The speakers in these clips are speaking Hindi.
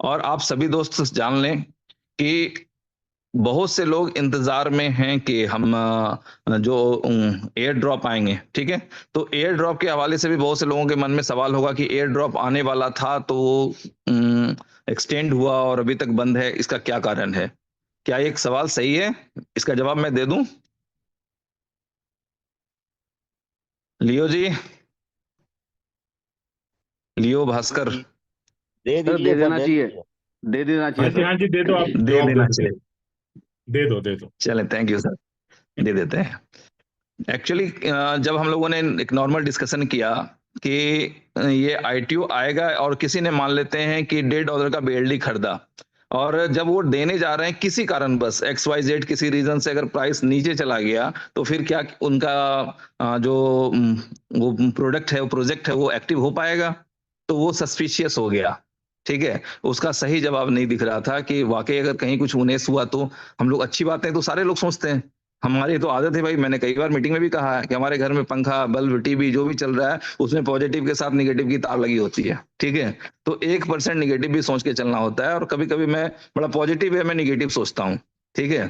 और आप सभी दोस्त जान लें कि बहुत से लोग इंतजार में हैं कि हम जो एयर ड्रॉप आएंगे, ठीक है। तो एयर ड्रॉप के हवाले से भी बहुत से लोगों के मन में सवाल होगा कि एयर ड्रॉप आने वाला था तो एक्सटेंड हुआ और अभी तक बंद है, इसका क्या कारण है? क्या ये एक सवाल सही है? इसका जवाब मैं दे दूं? लियो जी, लियो भास्कर। दे सर दीजिए दे सर, देना दे चाहिए। दीजिए। दे देना हाँ चाहिए जी, सर। हाँ जी, दे दो, आप दे जवाब देना दे दो, चाहिए। दे दो, दे दो। चलें, थैंक यू सर, दे देते हैं। एक्चुअली जब हम लोगों ने एक नॉर्मल डिस्कशन किया कि ये आईटीओ आएगा और किसी ने मान लेते हैं कि $1.5 का बीएलडी खरीदा, और जब वो देने जा रहे हैं किसी कारण बस एक्स वाई जेड किसी रीजन से अगर प्राइस नीचे चला गया, तो फिर क्या उनका जो वो प्रोडक्ट है, वो प्रोजेक्ट है, वो एक्टिव हो पाएगा? तो वो सस्पिशियस हो गया, ठीक है। उसका सही जवाब नहीं दिख रहा था कि वाकई अगर कहीं कुछ उन्हें हुआ तो हम लोग अच्छी बात है तो सारे लोग सोचते हैं। हमारी तो आदत है भाई, मैंने कई बार मीटिंग में भी कहा है कि हमारे घर में पंखा, बल्ब, टीवी जो भी चल रहा है उसमें पॉजिटिव के साथ निगेटिव की तार लगी होती है, ठीक है। तो 1% निगेटिव भी सोच के चलना होता है, और कभी कभी मैं बड़ा पॉजिटिव है, मैं निगेटिव सोचता हूँ, ठीक है।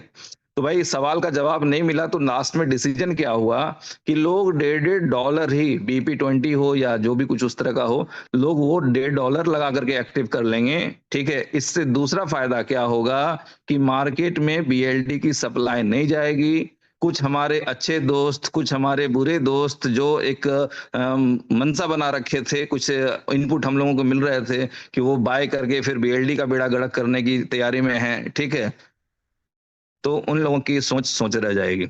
तो भाई सवाल का जवाब नहीं मिला तो लास्ट में डिसीजन क्या हुआ कि लोग $1.5 ही, BP20 हो या जो भी कुछ उस तरह का हो, लोग वो $1.5 लगा करके एक्टिव कर लेंगे, ठीक है। इससे दूसरा फायदा क्या होगा कि मार्केट में बीएलडी की सप्लाई नहीं जाएगी। कुछ हमारे अच्छे दोस्त, कुछ हमारे बुरे दोस्त जो एक मनसा बना रखे थे, कुछ इनपुट हम लोगों को मिल रहे थे कि वो बाय करके फिर बीएलडी का बेड़ा गर्क करने की तैयारी में है, ठीक है। तो उन लोगों की सोच सोच रह जाएगी,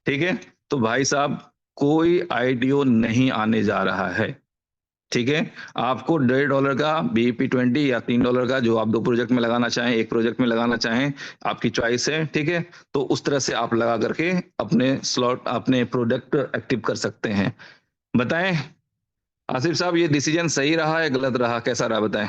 ठीक है। तो भाई साहब, कोई आईडीओ नहीं आने जा रहा है, ठीक है। आपको $1.5 का BP20 या $3 का, जो आप दो प्रोजेक्ट में लगाना चाहें, एक प्रोजेक्ट में लगाना चाहें, आपकी चॉइस है, ठीक है। तो उस तरह से आप लगा करके अपने स्लॉट, अपने प्रोडक्ट एक्टिव कर सकते हैं। बताएं आसिफ साहब, ये डिसीजन सही रहा है गलत रहा, कैसा रहा बताएं?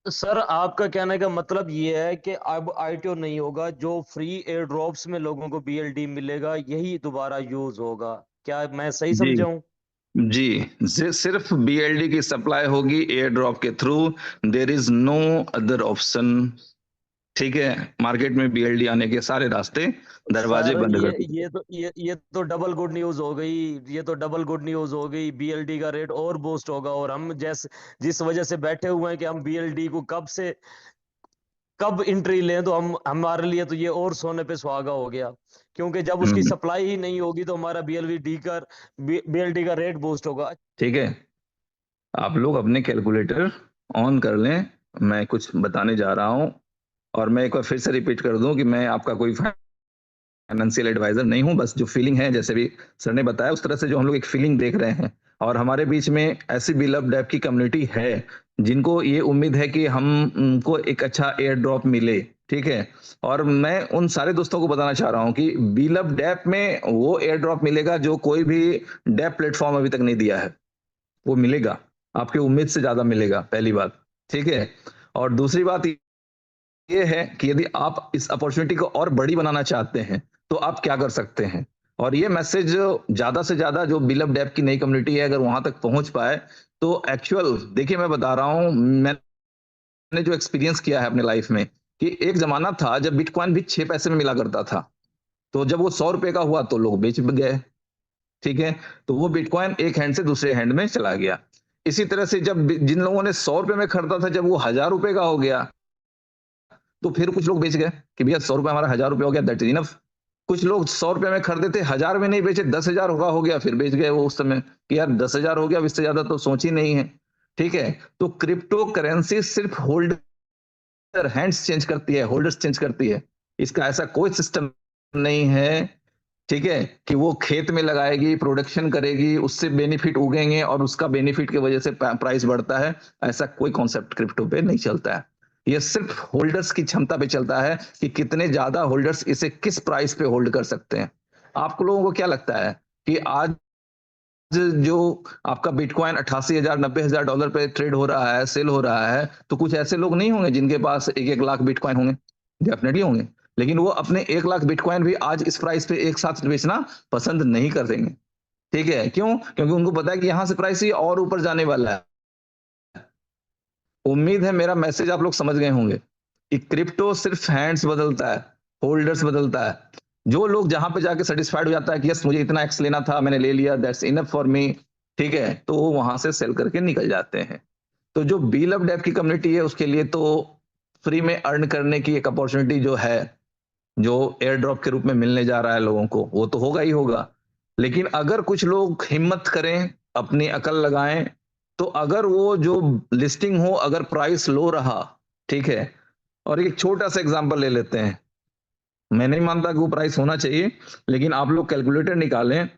सर आपका कहने का मतलब ये है कि अब आईटीओ नहीं होगा, जो फ्री एयर ड्रॉप्स में लोगों को बीएलडी मिलेगा यही दोबारा यूज होगा। क्या मैं सही जी, समझा हूं? जी, सिर्फ बीएलडी की सप्लाई होगी एयर ड्रॉप के through, there is no other option, ठीक है। मार्केट में बीएलडी आने के सारे रास्ते, दरवाजे सर बंद ये कर दिए। ये तो ये तो डबल गुड न्यूज हो गई। ये तो डबल गुड न्यूज हो गई, बीएलडी का रेट और बूस्ट होगा। और हम जैसे जिस वजह से बैठे हुए हैं कि हम बीएलडी को कब एंट्री लें, तो हम हमारे लिए तो ये और सोने पे सुहागा हो गया। क्योंकि जब उसकी हम्म, सप्लाई ही नहीं होगी तो हमारा बीएलडी का रेट बूस्ट होगा। ठीक है। आप लोग अपने कैलकुलेटर ऑन कर लें, मैं कुछ बताने जा रहा हूं। और मैं एक बार फिर से रिपीट कर दूं कि मैं आपका कोई फाइनेंशियल एडवाइजर नहीं हूं, बस जो फीलिंग है, जैसे भी सर ने बताया उस तरह से जो हम लोग एक फीलिंग देख रहे हैं। और हमारे बीच में ऐसी बिलव्ड ऐप की कम्युनिटी है जिनको ये उम्मीद है कि हमको एक अच्छा एयर ड्रॉप मिले, ठीक है। और मैं उन सारे दोस्तों को बताना चाह रहा हूं कि बिलव्ड ऐप में वो एयर ड्रॉप मिलेगा जो कोई भी डेप प्लेटफॉर्म अभी तक नहीं दिया है, वो मिलेगा, आपकी उम्मीद से ज्यादा मिलेगा, पहली बात, ठीक है। और दूसरी बात ये है कि यदि आप इस अपॉर्चुनिटी को और बड़ी बनाना चाहते हैं तो आप क्या कर सकते हैं। और ये मैसेज ज्यादा से ज्यादा जो बिलव डेप की नई कम्युनिटी है अगर वहां तक पहुंच पाए, तो एक्चुअल देखिए मैं बता रहा हूं, मैंने जो एक्सपीरियंस किया है अपने लाइफ में, कि एक जमाना था जब बिटकॉइन भी 6 पैसे में मिला करता था। तो जब वो $100 का हुआ तो लोग बेच गए, ठीक है। तो वो बिटकॉइन एक हैंड से दूसरे हैंड में चला गया। इसी तरह से जब जिन लोगों ने $100 में खरीदा था, जब वो $1000 का हो गया, तो फिर कुछ लोग बेच गए कि भैया $100 हमारा $1000 हो गया, दैट इज इनफ। कुछ लोग $100 में खरीदे थे, 1000 में नहीं बेचे, 10,000 हो गया, फिर बेच गए वो उस समय कि यार 10,000 हो गया, अब इससे ज्यादा तो सोच ही नहीं है, ठीक है। तो क्रिप्टो करेंसी सिर्फ होल्डर हैंड्स चेंज करती है, होल्डर्स चेंज करती है। इसका ऐसा कोई सिस्टम नहीं है, ठीक है, कि वो खेत में लगाएगी, प्रोडक्शन करेगी, उससे बेनिफिट उगेंगे और उसका बेनिफिट की वजह से प्राइस बढ़ता है। ऐसा कोई कॉन्सेप्ट क्रिप्टो पे नहीं चलता है। ये सिर्फ होल्डर्स की क्षमता पे चलता है कि कितने ज्यादा होल्डर्स इसे किस प्राइस पे होल्ड कर सकते हैं। आप लोगों को क्या लगता है कि आज जो आपका बिटकॉइन 88,000 $90,000 पे ट्रेड हो रहा है, सेल हो रहा है, तो कुछ ऐसे लोग नहीं होंगे जिनके पास 1-1 लाख बिटकॉइन होंगे? डेफिनेटली होंगे। लेकिन वो अपने 1 लाख बिटकॉइन भी आज इस प्राइस पे एक साथ बेचना पसंद नहीं कर देंगे, ठीक है। क्यों? क्योंकि उनको पता है कि यहां से प्राइस ही और ऊपर जाने वाला है। उम्मीद है मेरा मैसेज आप लोग समझ गए होंगे कि क्रिप्टो सिर्फ हैंड्स बदलता है, होल्डर्स बदलता है। जो लोग जहां पे जाके सेटिस्फाइड हो जाता है कि यस मुझे इतना एक्स लेना था, मैंने ले लिया, दैट्स इनफ फॉर मी, ठीक है, तो वो वहां से सेल करके निकल जाते हैं। तो जो बी लव डेव की कम्युनिटी है उसके लिए तो फ्री में अर्न करने की एक अपॉर्चुनिटी जो है, जो एयर ड्रॉप के रूप में मिलने जा रहा है लोगों को, वो तो होगा ही होगा। लेकिन अगर कुछ लोग हिम्मत करें, अपनी अकल लगाएं, तो अगर वो जो लिस्टिंग हो, अगर प्राइस लो रहा, ठीक है, और एक छोटा सा एग्जांपल ले लेते हैं, मैं नहीं मानता कि वो प्राइस होना चाहिए, लेकिन आप लोग कैलकुलेटर निकालें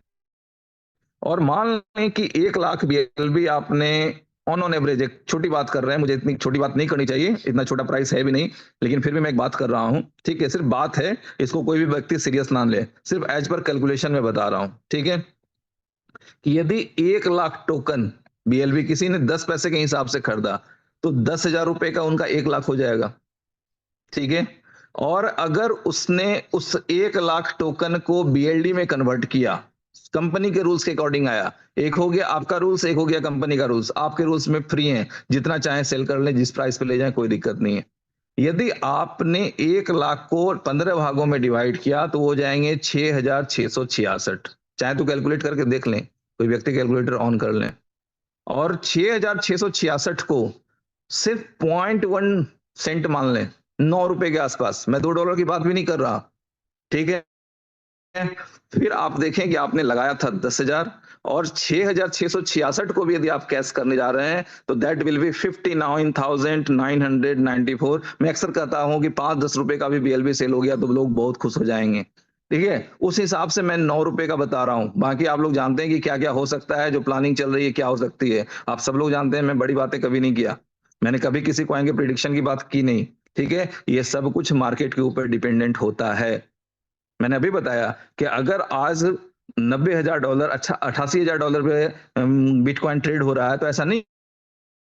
और मान लें कि 1 लाख बीएलबी आपने ऑन एवरेज, एक छोटी बात कर रहे हैं, मुझे इतनी छोटी बात नहीं करनी चाहिए, इतना छोटा प्राइस है भी नहीं, लेकिन फिर भी मैं एक बात कर रहा हूं, ठीक है, सिर्फ बात है, इसको कोई भी व्यक्ति सीरियस ना ले, सिर्फ एज पर कैलकुलेशन में बता रहा हूं, ठीक है, कि यदि 1 लाख टोकन बीएलबी किसी ने 10 पैसे के हिसाब से खरीदा, तो 10,000 रुपए का उनका 1 लाख हो जाएगा, ठीक है। और अगर उसने उस 1 लाख टोकन को बीएलडी में कन्वर्ट किया, कंपनी के रूल्स के अकॉर्डिंग आया, एक हो गया आपका रूल्स, एक हो गया कंपनी का रूल्स, आपके रूल्स में फ्री है, जितना चाहे सेल कर ले, जिस प्राइस पे ले जाए, कोई दिक्कत नहीं है। यदि आपने 1 लाख को 15 भागों में डिवाइड किया तो हो जाएंगे 6,666, चाहे तो कैलकुलेट करके देख लें, कोई व्यक्ति कैलकुलेटर ऑन कर लें, और 6,666 को सिर्फ 0.1 सेंट मान लें, 9 रुपए के आसपास, मैं $2 की बात भी नहीं कर रहा, ठीक है। फिर आप देखें कि आपने लगाया था 10,000, और 6,666 को भी यदि आप कैश करने जा रहे हैं तो दैट विल बी 59,994। मैं अक्सर कहता हूं कि 5-10 रुपए का भी बीएलबी सेल हो गया तो लोग बहुत खुश हो जाएंगे, ठीक है। उस हिसाब से मैं 9 रुपए का बता रहा हूं, बाकी आप लोग जानते हैं कि क्या क्या हो सकता है, जो प्लानिंग चल रही है क्या हो सकती है, आप सब लोग जानते हैं, मैं बड़ी बातें कभी नहीं किया, मैंने कभी किसी कॉइन के प्रिडिक्शन की बात की नहीं, ठीक है। ये सब कुछ मार्केट के ऊपर डिपेंडेंट होता है। मैंने अभी बताया कि अगर आज $90,000, अच्छा $88,000 पे बिटकॉइन ट्रेड हो रहा है, तो ऐसा नहीं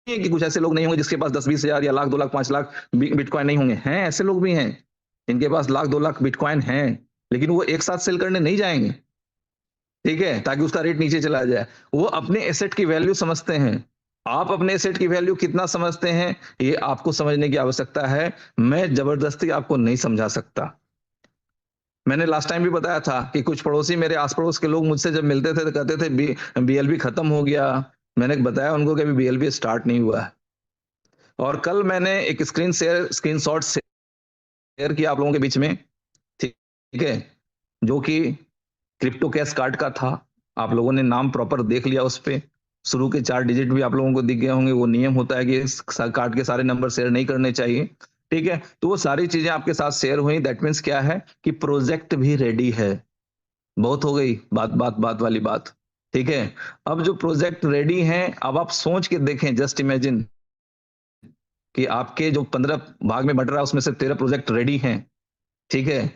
है कि कुछ ऐसे लोग नहीं होंगे जिसके पास 10-20 हजार या लाख 2 लाख 5 लाख बिटकॉइन नहीं होंगे, हैं ऐसे लोग भी हैं इनके पास लाख 2 लाख बिटकॉइन हैं, लेकिन वो एक साथ सेल करने नहीं जाएंगे, ठीक है, ताकि उसका रेट नीचे चला जाए। वो अपने एसेट की वैल्यू समझते हैं। आप अपने एसेट की वैल्यू कितना समझते हैं, ये आपको समझने की आवश्यकता है, मैं जबरदस्ती आपको नहीं समझा सकता। मैंने लास्ट टाइम भी बताया था कि कुछ पड़ोसी, मेरे आस पड़ोस के लोग मुझसे जब मिलते थे तो कहते थे बीएलबी खत्म हो गया। मैंने बताया उनको कि अभी बीएलबी स्टार्ट नहीं हुआ है। और कल मैंने एक स्क्रीनशॉट शेयर किया आप लोगों के बीच में, ठीक है, जो कि क्रिप्टो कैश कार्ड का था। आप लोगों ने नाम प्रॉपर देख लिया उस पे, शुरू के 4 डिजिट भी आप लोगों को दिख गए होंगे। वो नियम होता है कि इस कार्ड के सारे नंबर शेयर नहीं करने चाहिए, ठीक है। तो वो सारी चीजें आपके साथ शेयर हुई, दैट मीन्स क्या है कि प्रोजेक्ट भी रेडी है। बहुत हो गई बात बात बात वाली बात, ठीक है। अब जो प्रोजेक्ट रेडी है, अब आप सोच के देखें, जस्ट इमेजिन कि आपके जो 15 भाग में बट रहा है उसमें से 13 प्रोजेक्ट रेडी हैं, ठीक है।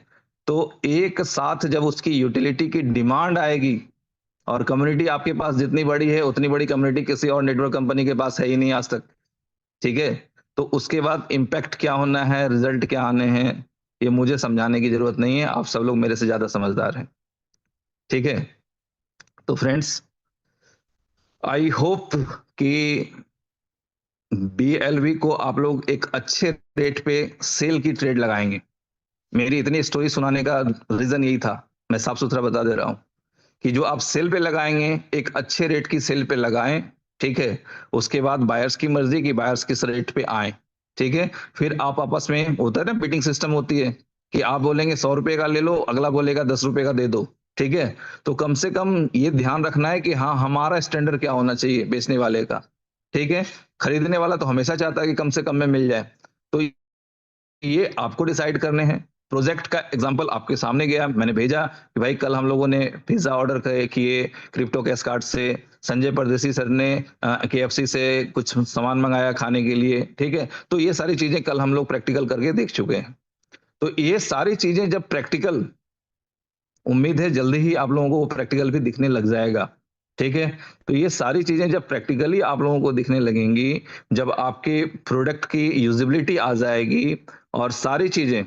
तो एक साथ जब उसकी यूटिलिटी की डिमांड आएगी, और कम्युनिटी आपके पास जितनी बड़ी है उतनी बड़ी कम्युनिटी किसी और नेटवर्क कंपनी के पास है ही नहीं आज तक, ठीक है। तो उसके बाद इम्पैक्ट क्या होना है, रिजल्ट क्या आने हैं, ये मुझे समझाने की जरूरत नहीं है, आप सब लोग मेरे से ज्यादा समझदार हैं, ठीक है। तो फ्रेंड्स, आई होप कि बीएलवी को आप लोग एक अच्छे रेट पे सेल की ट्रेड लगाएंगे। मेरी इतनी स्टोरी सुनाने का रीजन यही था, मैं साफ सुथरा बता दे रहा हूं कि जो आप सेल पे लगाएंगे एक अच्छे रेट की सेल पे लगाएं, ठीक है। उसके बाद बायर्स की मर्जी की बायर्स किस रेट पे आए, ठीक है। फिर आप आपस में, होता है ना बीटिंग सिस्टम होती है, कि आप बोलेंगे 100 रुपए का ले लो, अगला बोलेगा 10 रुपए का दे दो, ठीक है। तो कम से कम ये ध्यान रखना है कि हाँ हमारा स्टैंडर्ड क्या होना चाहिए बेचने वाले का, ठीक है। खरीदने वाला तो हमेशा चाहता है कि कम से कम में मिल जाए, तो ये आपको डिसाइड करने हैं। प्रोजेक्ट का एग्जांपल आपके सामने गया, मैंने भेजा कि भाई कल हम लोगों ने पिज्जा ऑर्डर किए क्रिप्टो कैश कार्ड से, संजय परदेसी सर ने केएफसी से कुछ सामान मंगाया खाने के लिए, ठीक है। तो ये सारी चीजें कल हम लोग प्रैक्टिकल करके देख चुके हैं। तो ये सारी चीजें जब प्रैक्टिकल, उम्मीद है जल्दी ही आप लोगों को वो प्रैक्टिकल भी दिखने लग जाएगा, ठीक है। तो ये सारी चीजें जब प्रैक्टिकली आप लोगों को दिखने लगेंगी, जब आपके प्रोडक्ट की यूजिबिलिटी आ जाएगी, और सारी चीजें,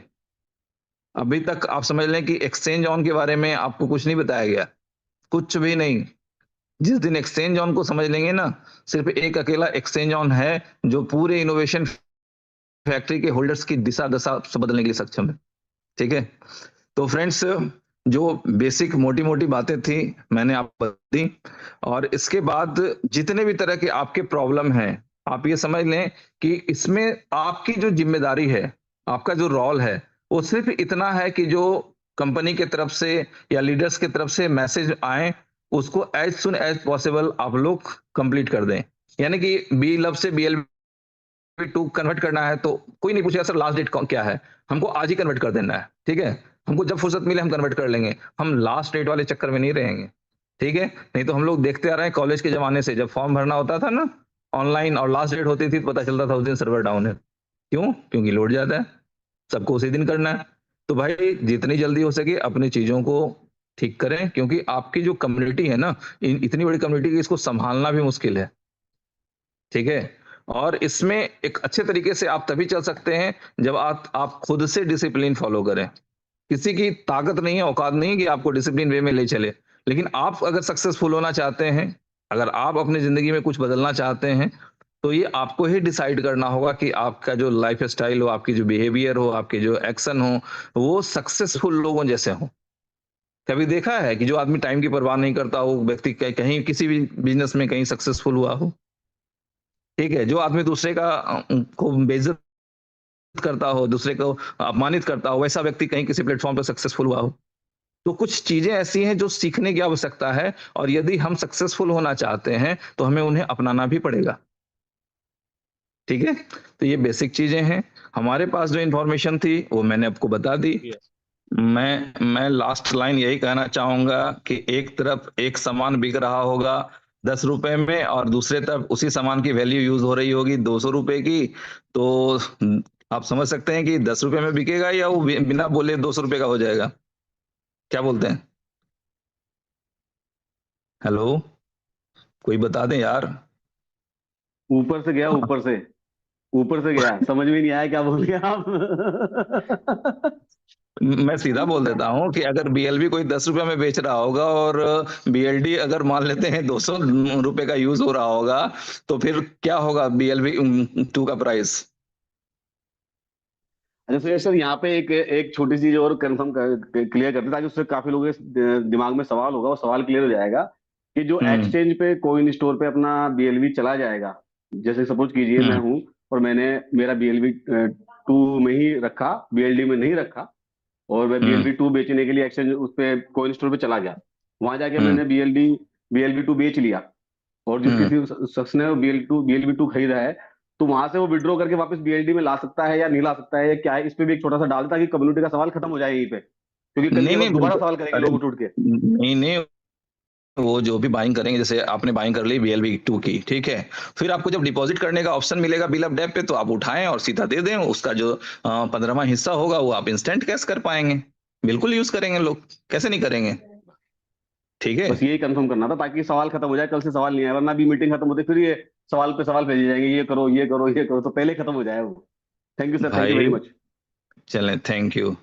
अभी तक आप समझ लें कि एक्सचेंज ऑन के बारे में आपको कुछ नहीं बताया गया, कुछ भी नहीं। जिस दिन एक्सचेंज ऑन को समझ लेंगे ना, सिर्फ एक अकेला एक्सचेंज ऑन है जो पूरे इनोवेशन फैक्ट्री के होल्डर्स की दिशा दशा से बदलने के लिए सक्षम है। ठीक है, तो फ्रेंड्स, जो बेसिक मोटी मोटी बातें थी मैंने आपको दी, और इसके बाद जितने भी तरह के आपके प्रॉब्लम हैं, आप ये समझ लें कि इसमें आपकी जो जिम्मेदारी है, आपका जो रोल है, वो सिर्फ इतना है कि जो कंपनी के तरफ से या लीडर्स की तरफ से मैसेज आए, उसको एज सुन एज पॉसिबल आप लोग कंप्लीट कर दें। यानी कि बी लव से BLV2 कन्वर्ट करना है तो कोई नहीं पूछेगा सर लास्ट डेट क्या है, हमको आज ही कन्वर्ट कर देना है। ठीक है, हमको जब फुर्सत मिले हम कन्वर्ट कर लेंगे, हम लास्ट डेट वाले चक्कर में नहीं रहेंगे। ठीक है, नहीं तो हम लोग देखते आ रहे हैं कॉलेज के जमाने से, जब फॉर्म भरना होता था ना ऑनलाइन और लास्ट डेट होती थी तो पता चलता था उस दिन सर्वर डाउन है। क्यों? क्योंकि लोड ज्यादा है, सबको उसी दिन करना है। तो भाई जितनी जल्दी हो सके अपनी चीजों को ठीक करें, क्योंकि आपकी जो कम्युनिटी है ना, इतनी बड़ी कम्युनिटी की इसको संभालना भी मुश्किल है। ठीक है, और इसमें एक अच्छे तरीके से आप तभी चल सकते हैं जब आप खुद से डिसिप्लिन फॉलो करें। किसी की ताकत नहीं है, औकात नहीं है कि आपको डिसिप्लिन वे में ले चले, लेकिन आप अगर सक्सेसफुल होना चाहते हैं, अगर आप अपनी जिंदगी में कुछ बदलना चाहते हैं, तो ये आपको ही डिसाइड करना होगा कि आपका जो लाइफ स्टाइल हो, आपकी जो बिहेवियर हो, आपके जो एक्शन हो, वो सक्सेसफुल लोगों जैसे हो। कभी देखा है कि जो आदमी टाइम की परवाह नहीं करता, वो व्यक्ति कहीं किसी भी बिजनेस में कहीं सक्सेसफुल हुआ हो? ठीक है, जो आदमी दूसरे का को बेइज्जत करता हो, दूसरे को अपमानित करता हो, वैसा व्यक्ति कहीं किसी प्लेटफॉर्म पर सक्सेसफुल हुआ हो? तो कुछ चीजें ऐसी हैं जो सीखने की आवश्यकता है, और यदि हम सक्सेसफुल होना चाहते हैं तो हमें उन्हें अपनाना भी पड़ेगा। ठीक है, तो ये बेसिक चीजें हैं। हमारे पास जो इंफॉर्मेशन थी वो मैंने आपको बता दी। यस। मैं लास्ट लाइन यही कहना चाहूंगा कि एक तरफ एक सामान बिक रहा होगा 10 रुपए में, और दूसरे तरफ उसी सामान की वैल्यू यूज हो रही होगी 200 रुपए की, तो आप समझ सकते हैं कि 10 रुपए में बिकेगा या वो बिना बोले 200 रुपए का हो जाएगा। क्या बोलते हैं? हेलो, कोई बता दें यार। ऊपर से गया, ऊपर से गया, समझ में नहीं आया क्या बोल गया आप। मैं सीधा बोल देता हूँ कि अगर BLV कोई 10 रुपए में बेच रहा होगा और BLD अगर मान लेते हैं 200 रुपए का यूज हो रहा होगा, तो फिर क्या होगा BLV2 का प्राइस? अच्छा सुरेश सर, यहाँ पे एक एक छोटी सी चीज और कंफर्म क्लियर करते हैं, ताकि उससे काफी लोगों के दिमाग में सवाल होगा, वो सवाल क्लियर हो जाएगा कि जो हम्म। एक्सचेंज पे कोइन स्टोर पे अपना BLV चला जाएगा, जैसे सपोज कीजिए मैं हम्म। हूँ और मैंने मेरा BLV2 में ही रखा, BLD में नहीं रखा, और मैं हम्म। BLV2 बेचने के लिए एक्सचेंज उस पे कोइन स्टोर पे चला गया, वहां जाके हम्म। मैंने BLV2 बेच लिया, और जिस हम्म। किसी शख्स ने BLV2 खरीदा है, तो वहां से वो विड्रॉ करके वापस BLD में ला सकता है या नहीं ला सकता है, या क्या है, इस पे भी एक छोटा सा डाल दें ताकि कम्युनिटी का सवाल खत्म हो जाए यहीं पे, क्योंकि कल नहीं ये नहीं, दोबारा बिल्कुल। सवाल करेंगे अरे लोग उठ उठ के। नहीं नहीं, वो जो भी बाइंग करेंगे, जैसे आपने बाइंग कर ली BLV2 की, ठीक है, फिर आपको जब डिपॉजिट करने का ऑप्शन मिलेगा बिल ऑफ डेप पे, तो आप उठाएं और सीधा दे दें। उसका जो 15वां हिस्सा होगा वो आप इंस्टेंट कैश कर पाएंगे। बिल्कुल यूज करेंगे लोग, कैसे नहीं करेंगे? ठीक है। बस यही कंफर्म करना था ताकि सवाल खत्म हो जाए, कल से सवाल नहीं आए, वरना अभी मीटिंग खत्म होते फिर ये सवाल पे सवाल भेजे जाएंगे, ये करो ये करो ये करो, तो पहले खत्म हो जाए वो। Thank you sir, thank you very भाई मच। चलें, थैंक यू।